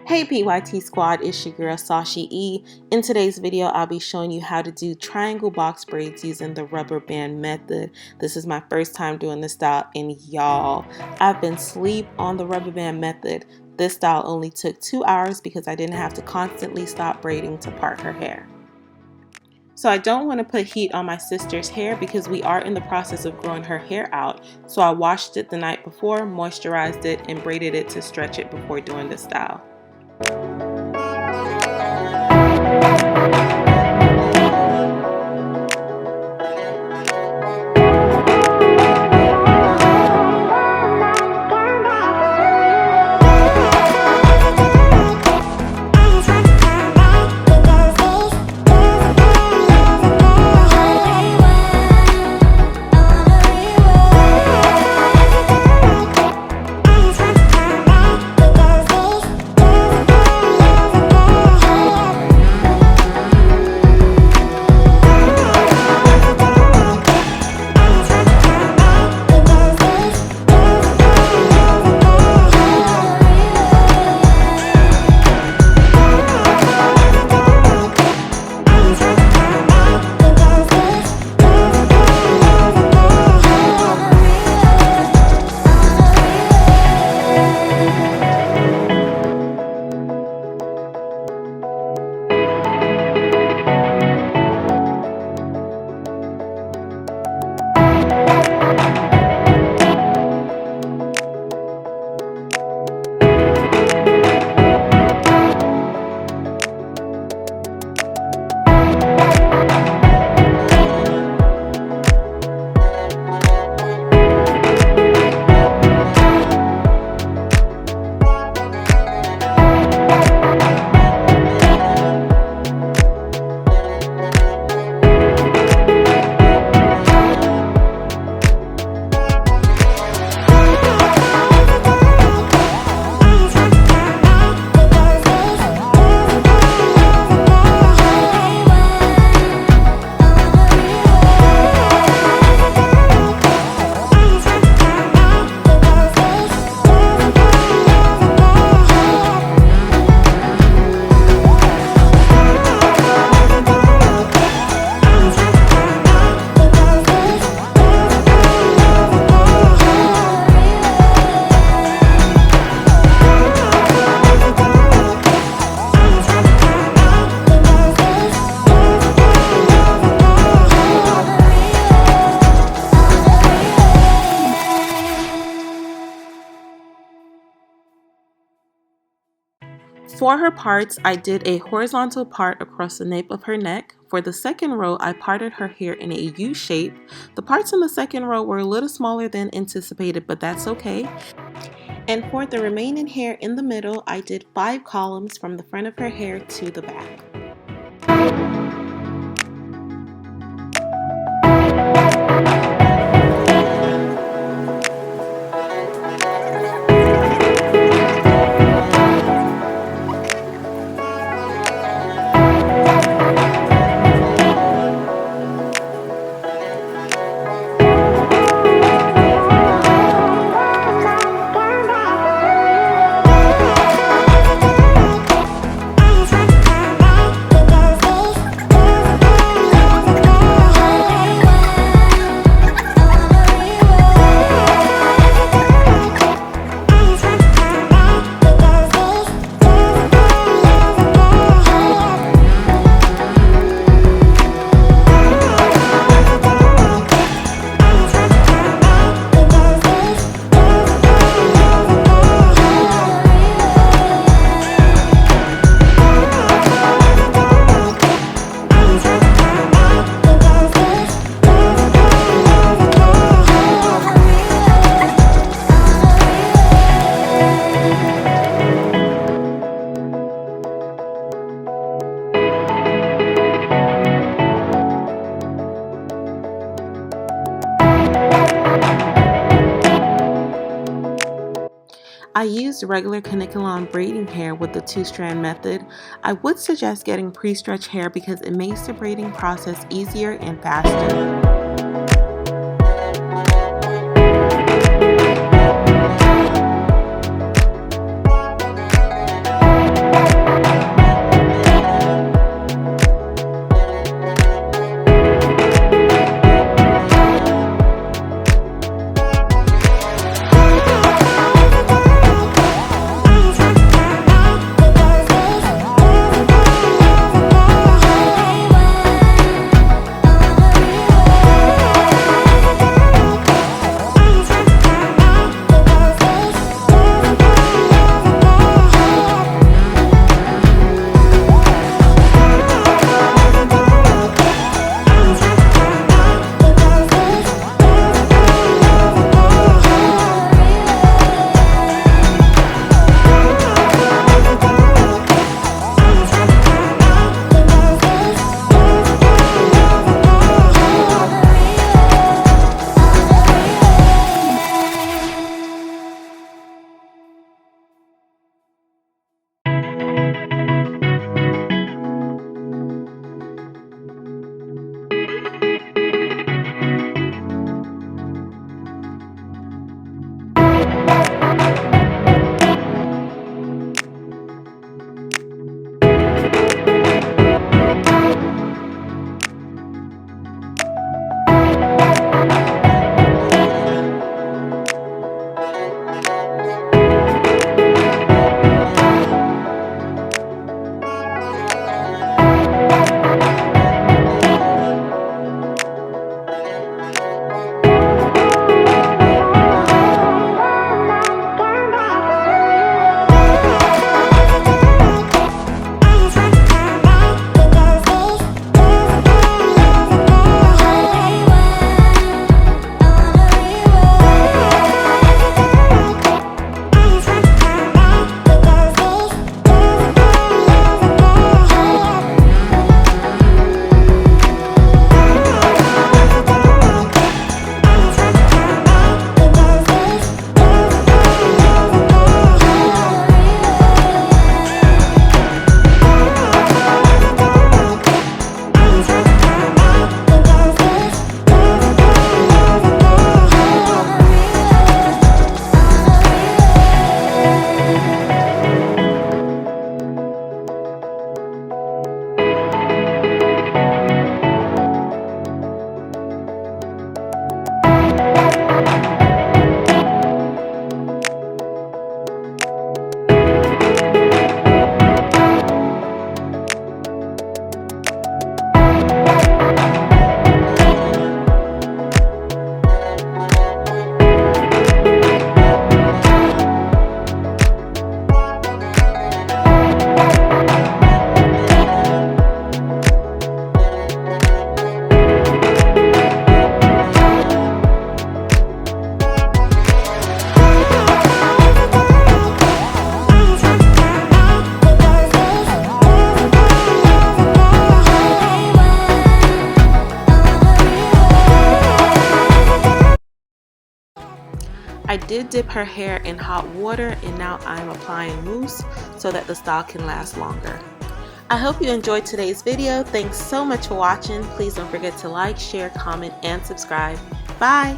Hey PYT squad, it's your girl Sashi E. In today's video, I'll be showing you how to do triangle box braids using the rubber band method. This is my first time doing this style, and y'all, I've been asleep on the rubber band method. This style only took 2 hours because I didn't have to constantly stop braiding to part her hair. So I don't want to put heat on my sister's hair because we are in the process of growing her hair out. So I washed it the night before, moisturized it, and braided it to stretch it before doing this style. For her parts, I did a horizontal part across the nape of her neck. For the second row, I parted her hair in a U shape. The parts in the second row were a little smaller than anticipated, but that's okay. And for the remaining hair in the middle, I did 5 columns from the front of her hair to the back. I used regular Kanekalon braiding hair with the 2-strand method. I would suggest getting pre-stretch hair because it makes the braiding process easier and faster. I did dip her hair in hot water and now I'm applying mousse so that the style can last longer. I hope you enjoyed today's video. Thanks so much for watching. Please don't forget to like, share, comment, and subscribe. Bye!